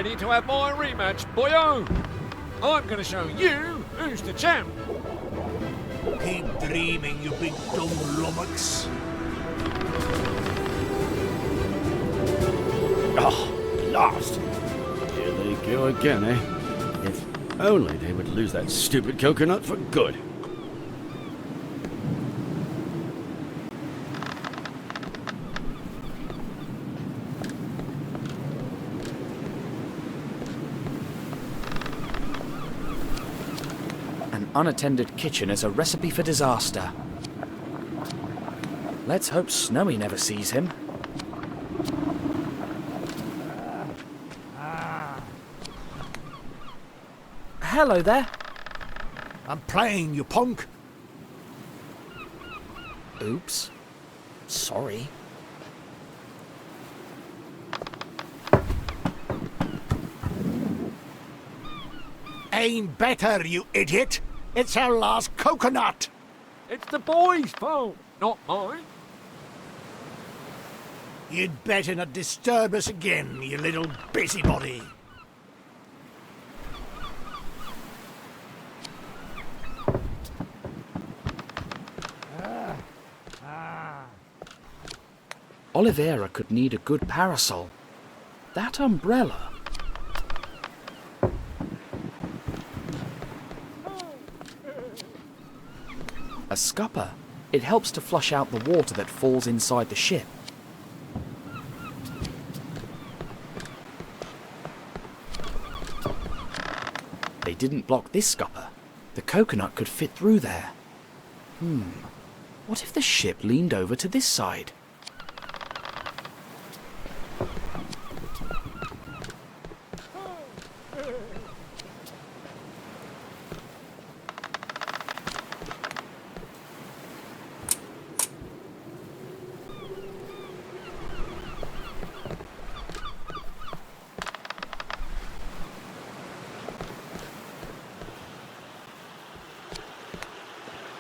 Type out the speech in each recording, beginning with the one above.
ready to have my rematch, boyo? I'm going to show you who's the champ. Keep dreaming, you big dumb lummox. Oh, last. Here they go again, eh? If only they would lose that stupid coconut for good. An unattended kitchen is a recipe for disaster. Let's hope Snowy never sees him. Hello there. I'm playing, you punk. Oops. Sorry. Aim better, you idiot. It's our last coconut. It's the boys' fault, not mine. You'd better not disturb us again, you little busybody. Oliveira could need a good parasol. That umbrella. A scupper. It helps to flush out the water that falls inside the ship. They didn't block this scupper. The coconut could fit through there. What if the ship leaned over to this side?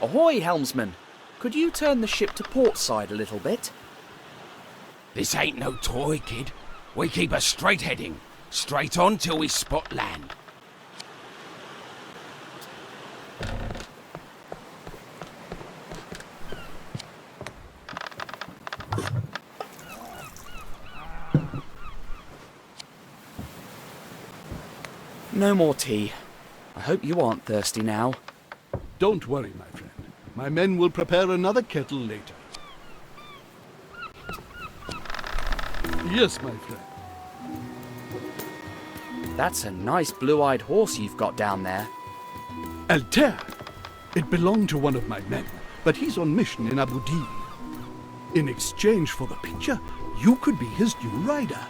Ahoy, helmsman! Could you turn the ship to port side a little bit? This ain't no toy, kid. We keep a straight heading. Straight on till we spot land. No more tea. I hope you aren't thirsty now. Don't worry, my friend. My men will prepare another kettle later. Yes, my friend. That's a nice blue-eyed horse you've got down there. Altair. It belonged to one of my men, but he's on mission in Abu Dhabi. In exchange for the picture, you could be his new rider.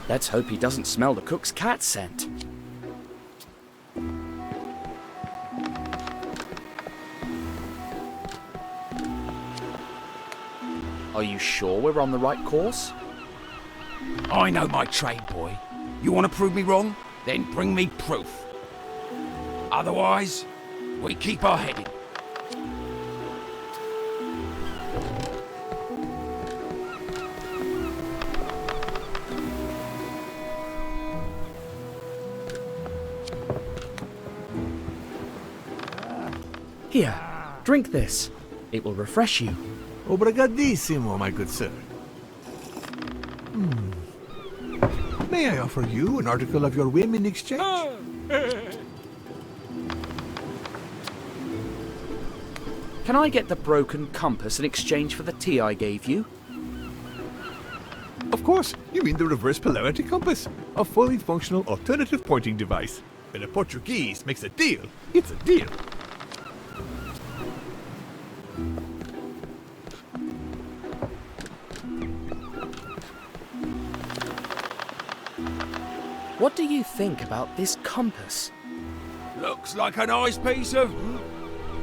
Let's hope he doesn't smell the cook's cat scent. Are you sure we're on the right course? I know my trade, boy. You want to prove me wrong? Then bring me proof. Otherwise, we keep our heading. Here, drink this. It will refresh you. Obrigadissimo, my good sir. May I offer you an article of your whim in exchange? Can I get the broken compass in exchange for the tea I gave you? Of course, you mean the reverse polarity compass, a fully functional alternative pointing device. When a Portuguese makes a deal, it's a deal. What do you think about this compass? Looks like a nice piece of...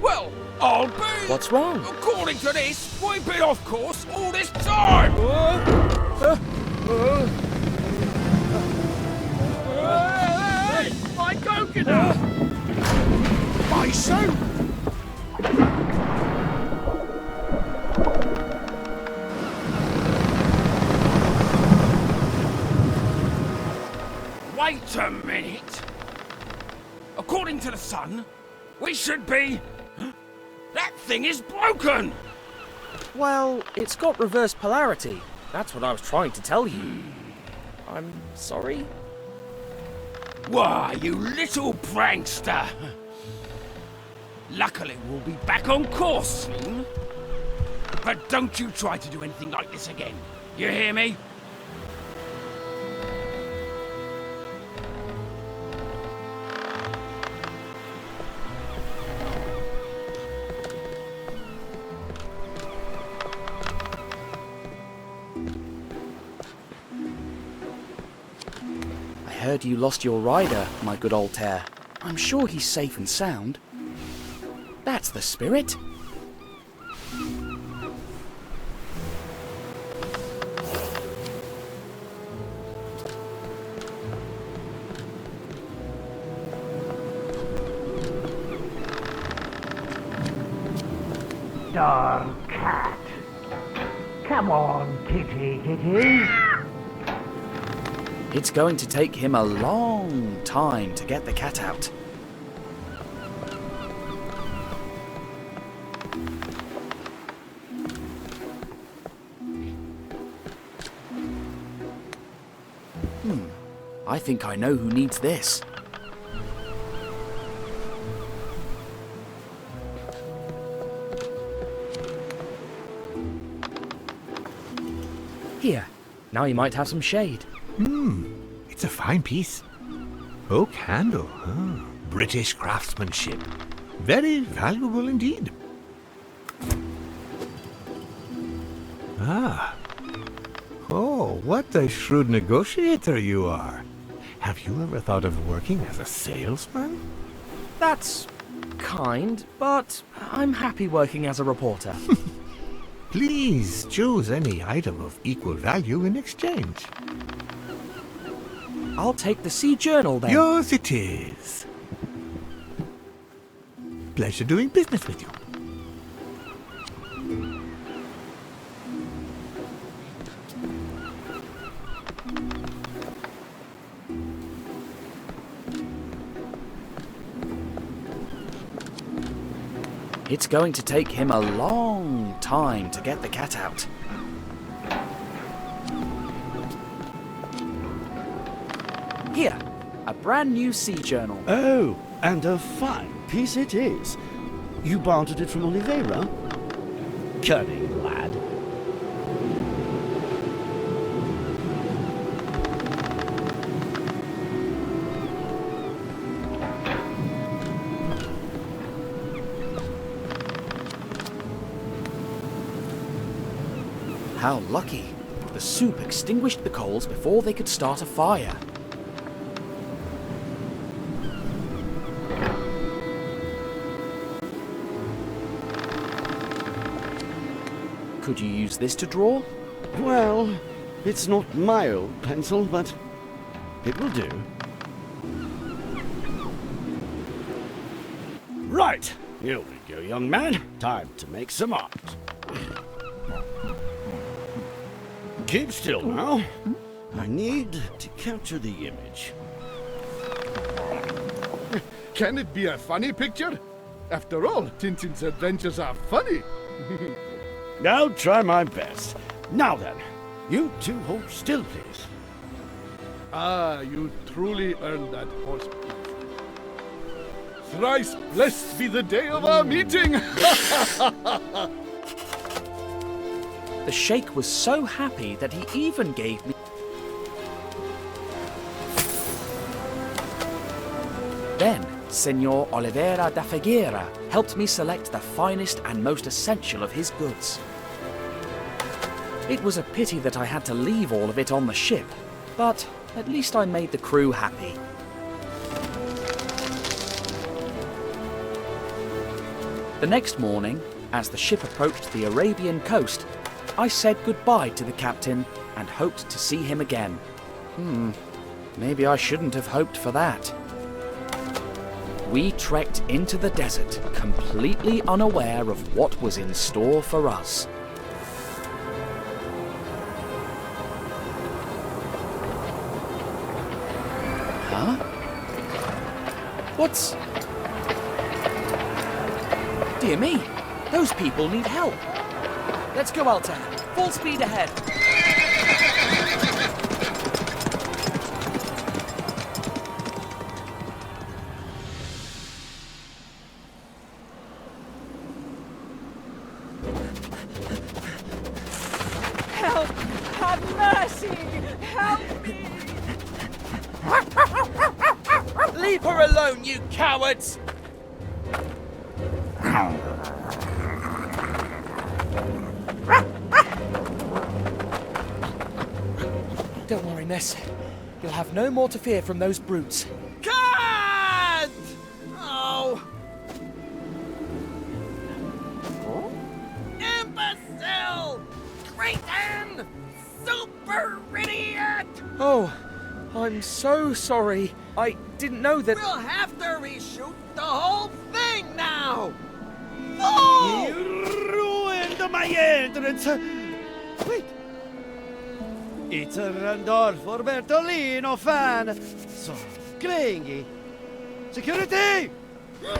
Well, I'll be... What's wrong? According to this, we've been off course all this time! Hey, my coconut! My suit! Wait a minute. According to the sun, we should be... That thing is broken! Well, it's got reverse polarity. That's what I was trying to tell you. I'm sorry? Why, you little prankster! Luckily, we'll be back on course soon. But don't you try to do anything like this again. You hear me? I heard you lost your rider, my good old Tear. I'm sure he's safe and sound. That's the spirit. Darn cat. Come on, kitty. It's going to take him a long time to get the cat out. I think I know who needs this. Here, now you might have some shade. It's a fine piece. Oak handle, huh? British craftsmanship. Very valuable indeed. Ah. Oh, what a shrewd negotiator you are. Have you ever thought of working as a salesman? That's kind, but I'm happy working as a reporter. Please choose any item of equal value in exchange. I'll take the Sea Journal then. Yours it is. Pleasure doing business with you. It's going to take him a long time to get the cat out. Here, a brand new Sea Journal. Oh, and a fine piece it is. You bartered it from Oliveira? Cunning lad. How lucky. The soup extinguished the coals before they could start a fire. Could you use this to draw? Well, it's not my old pencil, but it will do. Right, here we go, young man. Time to make some art. Keep still now. I need to capture the image. Can it be a funny picture? After all, Tintin's adventures are funny. I'll try my best. Now then, you two hold still, please. Ah, you truly earned that horse piece. Thrice blessed be the day of our meeting! The Sheikh was so happy that he even gave me... Then, Senor Oliveira da Figueira helped me select the finest and most essential of his goods. It was a pity that I had to leave all of it on the ship, but at least I made the crew happy. The next morning, as the ship approached the Arabian coast, I said goodbye to the captain and hoped to see him again. Maybe I shouldn't have hoped for that. We trekked into the desert, completely unaware of what was in store for us. Huh? What's... Dear me, those people need help. Let's go, Altair. Full speed ahead. Help! Have mercy! Help me! Leave her alone, you cowards! Don't worry, miss. You'll have no more to fear from those brutes. Cut! Oh! Imbecile! Cretin! Super idiot! Oh, I'm so sorry. I didn't know that... We'll have to reshoot the whole thing now! Oh! You ruined my entrance! Wait! It's a Randolfo Bertolino fan! So clingy! Security!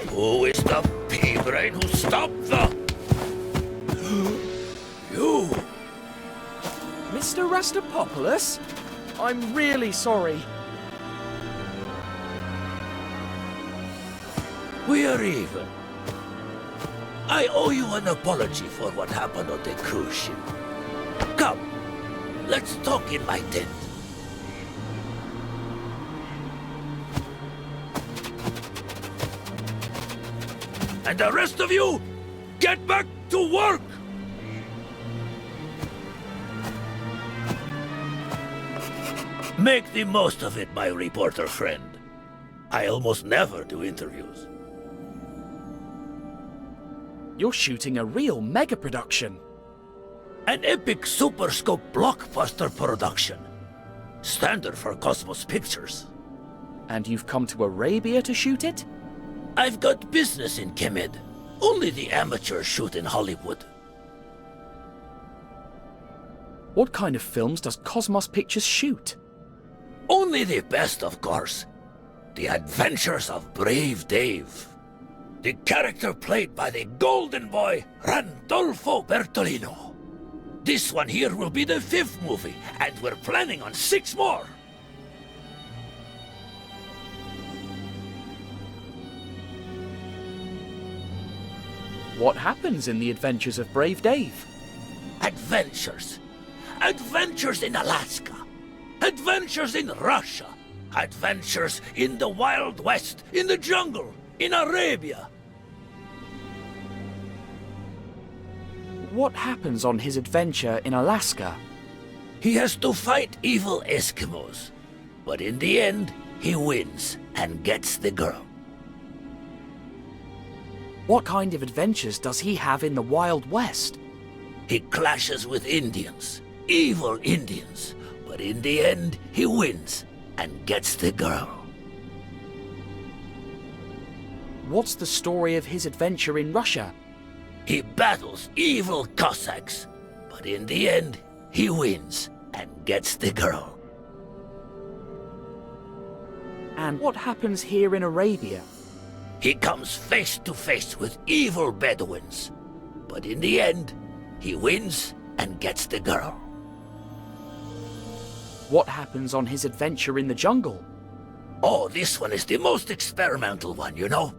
Who is the pea-brain who stopped the... You! Mr. Rastapopoulos? I'm really sorry. We are even. I owe you an apology for what happened on the cruise ship. Come, let's talk in my tent. And the rest of you, get back to work! Make the most of it, my reporter friend. I almost never do interviews. You're shooting a real mega production. An epic Super Scope blockbuster production. Standard for Cosmos Pictures. And you've come to Arabia to shoot it? I've got business in Kemed. Only the amateurs shoot in Hollywood. What kind of films does Cosmos Pictures shoot? Only the best, of course. The Adventures of Brave Dave. The character played by the golden boy, Randolfo Bertolino. This one here will be the 5th movie, and we're planning on 6 more. What happens in the Adventures of Brave Dave? Adventures. Adventures in Alaska. Adventures in Russia. Adventures in the Wild West, in the jungle, in Arabia. What happens on his adventure in Alaska? He has to fight evil Eskimos. But in the end, he wins and gets the girl. What kind of adventures does he have in the Wild West? He clashes with Indians, evil Indians. But in the end, he wins and gets the girl. What's the story of his adventure in Russia? He battles evil Cossacks. But in the end, he wins and gets the girl. And what happens here in Arabia? He comes face to face with evil Bedouins. But in the end, he wins and gets the girl. What happens on his adventure in the jungle? Oh, this one is the most experimental one, you know?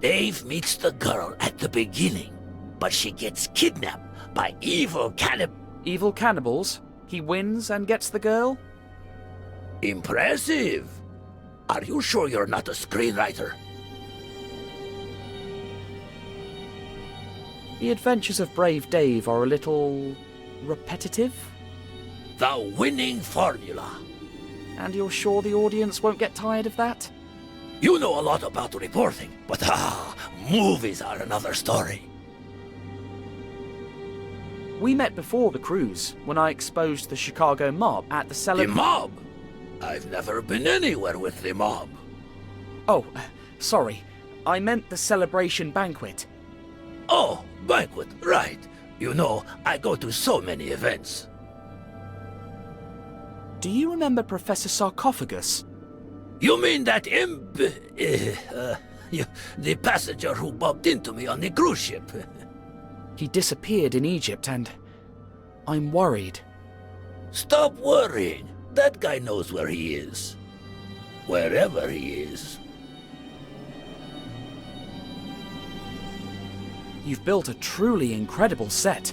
Dave meets the girl at the beginning, but she gets kidnapped by evil cannibals. Evil cannibals? He wins and gets the girl? Impressive! Are you sure you're not a screenwriter? The Adventures of Brave Dave are a little... repetitive? The winning formula. And you're sure the audience won't get tired of that? You know a lot about reporting, but movies are another story. We met before the cruise, when I exposed the Chicago mob at the The mob? I've never been anywhere with the mob. Oh, sorry. I meant the celebration banquet. Oh, banquet, right. You know, I go to so many events. Do you remember Professor Sarcophagus? You mean that imp... the passenger who bumped into me on the cruise ship? He disappeared in Egypt and I'm worried. Stop worrying. That guy knows where he is. Wherever he is. You've built a truly incredible set.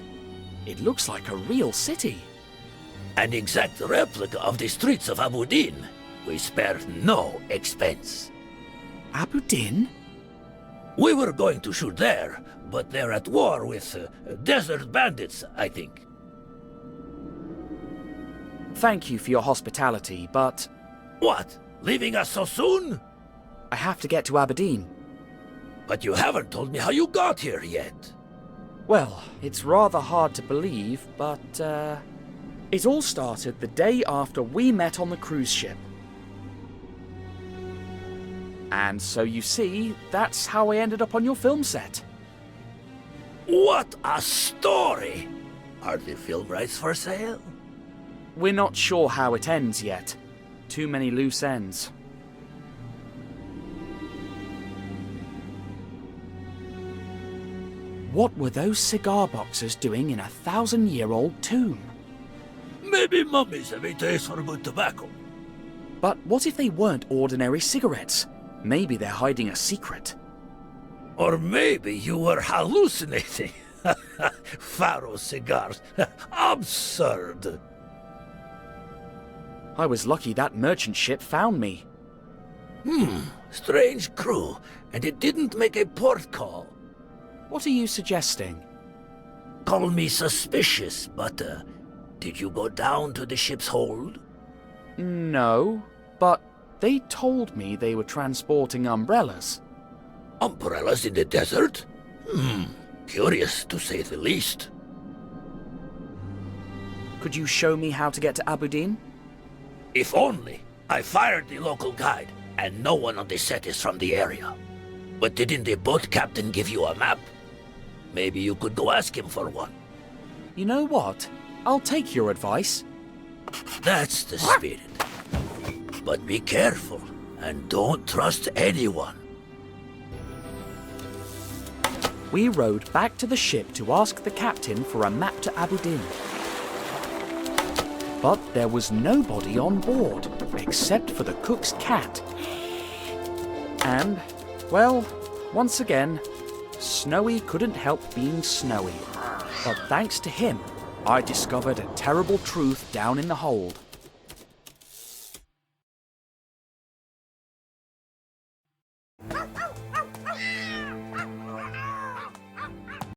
It looks like a real city. An exact replica of the streets of Abu Din. We spared no expense. Abu Din? We were going to shoot there, but they're at war with desert bandits, I think. Thank you for your hospitality, but What? Leaving us so soon? I have to get to Aberdeen. But you haven't told me how you got here yet. Well, it's rather hard to believe, but it all started the day after we met on the cruise ship. And so you see, that's how I ended up on your film set. What a story! Are the film rights for sale? We're not sure how it ends yet. Too many loose ends. What were those cigar boxes doing in a 1,000-year-old tomb? Maybe mummies have a taste for good tobacco. But what if they weren't ordinary cigarettes? Maybe they're hiding a secret. Or maybe you were hallucinating. Pharaoh cigars. Absurd. I was lucky that merchant ship found me. Strange crew, and it didn't make a port call. What are you suggesting? Call me suspicious, but did you go down to the ship's hold? No, but they told me they were transporting umbrellas. Umbrellas in the desert? Curious to say the least. Could you show me how to get to Abu Din? If only. I fired the local guide, and no one on the set is from the area. But didn't the boat captain give you a map? Maybe you could go ask him for one. You know what? I'll take your advice. That's the spirit. But be careful, and don't trust anyone. We rowed back to the ship to ask the captain for a map to Abu Din. But there was nobody on board, except for the cook's cat. And, well, once again, Snowy couldn't help being snowy. But thanks to him, I discovered a terrible truth down in the hold.